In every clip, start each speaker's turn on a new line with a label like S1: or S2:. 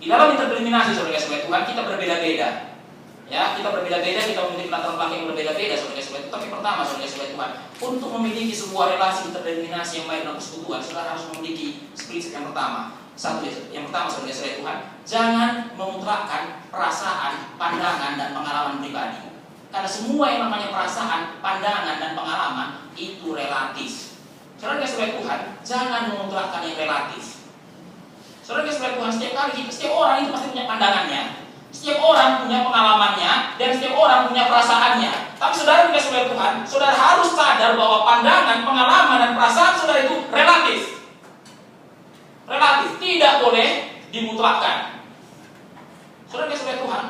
S1: Di dalam interdenominasi saudara-saudara Tuhan kita berbeda-beda. Ya, kita berbeda-beda, kita memiliki latar belakang yang berbeda-beda saudara-saudara. Tapi pertama saudara-saudara Tuhan, untuk memiliki sebuah relasi interdenominasi yang baik dalam persekutuan, saudara harus memiliki prinsip yang pertama. Yang pertama saudara-saudara Tuhan, jangan memutlakkan perasaan, pandangan dan pengalaman pribadi. Karena semua yang namanya perasaan, pandangan dan pengalaman itu relatif. Saudara-saudara Tuhan, jangan memutlakkan yang relatif. Saudara-saudara Tuhan, setiap orang itu pasti punya pandangannya. Setiap orang punya pengalamannya dan setiap orang punya perasaannya. Tapi saudara-saudara Tuhan, saudara harus sadar bahwa pandangan, pengalaman dan perasaan saudara itu relatif. Relatif, tidak boleh dimutlakkan. Saudara-saudara Tuhan,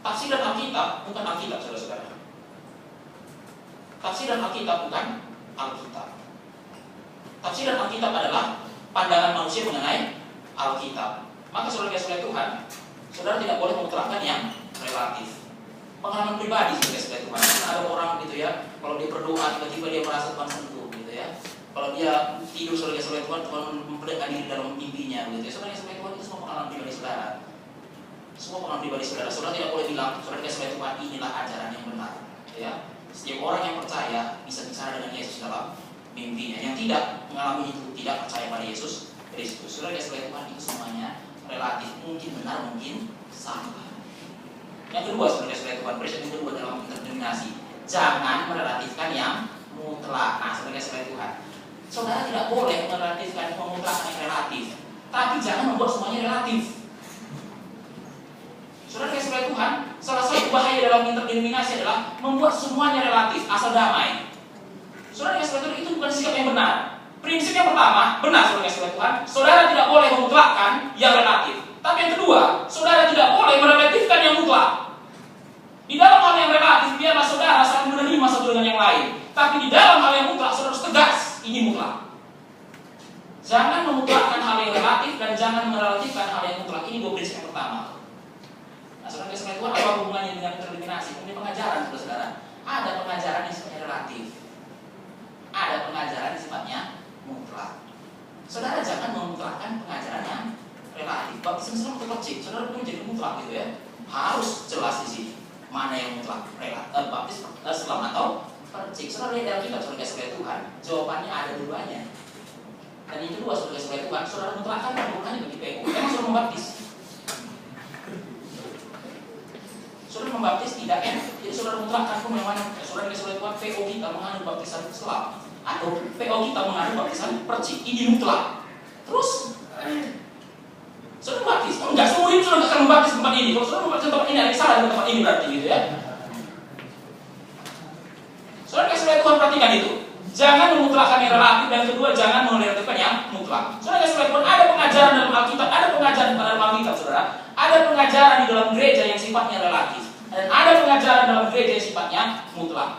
S1: tafsir dan Alkitab bukan Alkitab, saudara-saudara. Tafsir dan Alkitab bukan Alkitab. Tafsir dan Alkitab adalah pandangan manusia mengenai Alkitab. Maka saudara-saudara Tuhan, saudara tidak boleh memutlakkan yang relatif. Pengalaman pribadi saudara-saudara Tuhan. Ada orang gitu ya, kalau dia berdoa tiba-tiba dia merasa Tuhan sentuh gitu ya. Kalau dia tidur saudara-saudara Tuhan, Tuhan memperlihatkan diri dalam mimpinya gitu ya. Saudara-saudara Tuhan, itu semua pengalaman pribadi saudara. Semua pengalaman pribadi saudara. Saudara tidak boleh bilang saudara-saudara Tuhan inilah ajaran yang benar ya. Setiap orang yang percaya bisa bicara dengan Yesus dalam mimpinya. Yang tidak mengalami itu, tidak percaya pada Yesus Kristus. Saudara-saudara Tuhan, itu semuanya relatif, mungkin benar, mungkin salah. Yang kedua, saudara-saudara Tuhan, prinsip yang kedua dalam interdenominasi, jangan merelatifkan yang mutlak. Nah, saudara-saudara Tuhan, saudara tidak boleh merelatifkan, memutlakkan yang relatif, tapi jangan membuat semuanya relatif. Saudara-saudara Tuhan, salah satu bahaya dalam interdenominasi adalah membuat semuanya relatif, asal damai. Saudara-saudara Tuhan, itu bukan sikap yang benar. Prinsip yang pertama, benar saudara-saudara Tuhan, saudara tidak boleh memutlakkan yang relatif. Tapi yang kedua, saudara tidak boleh merelatifkan yang mutlak. Di dalam hal yang relatif, biarlah saudara saling menerima satu dengan yang lain. Tapi di dalam hal yang mutlak, saudara harus tegas, ini mutlak. Jangan memutlakkan hal yang relatif dan jangan merelatifkan hal yang mutlak. Ini dua prinsip yang pertama. Nah, saudara-saudara Tuhan, apa hubungannya dengan interdenominasi? Ini pengajaran, saudara-saudara. Ada pengajaran yang sifatnya relatif. Ada pengajaran yang sifatnya mutlak. Saudara jangan memutlakkan pengajaran yang relatif. Baptisan Islam mutlak cik, saudara pun jadi mutlak gitu ya. Harus jelas di sini mana yang mutlak, baptis Islam atau percik. Saudara lihat dalam kitab saudara-saudara Tuhan, jawabannya ada duanya. Dan yang kedua saudara-saudara Tuhan, saudara mutlakkan hubungannya bagi PO. Memang saudara membaptis. Saudara membaptis tidak ya? Jadi saudara mutlakkan pun yang mana? Saudara-saudara Tuhan, PO kita menganut baptisan Islam atau PO kita menganut baptisan percik. Ini mutlak. Terus saudara membaptis? Oh, enggak, seumur hidup saudara akan membaptis tempat ini. Kalau saudara membaptis tempat ini, ada yang salah dengan tempat ini berarti gitu ya. Saudara-saudara Tuhan, perhatikan itu. Jangan memutlakkan yang relatif, dan kedua jangan merelatifkan yang mutlak. Saudara-saudara Tuhan, ada pengajaran dalam Alkitab, ada pengajaran dalam Alkitab, saudara. Ada pengajaran di dalam gereja yang sifatnya relatif, dan ada pengajaran dalam gereja yang sifatnya mutlak.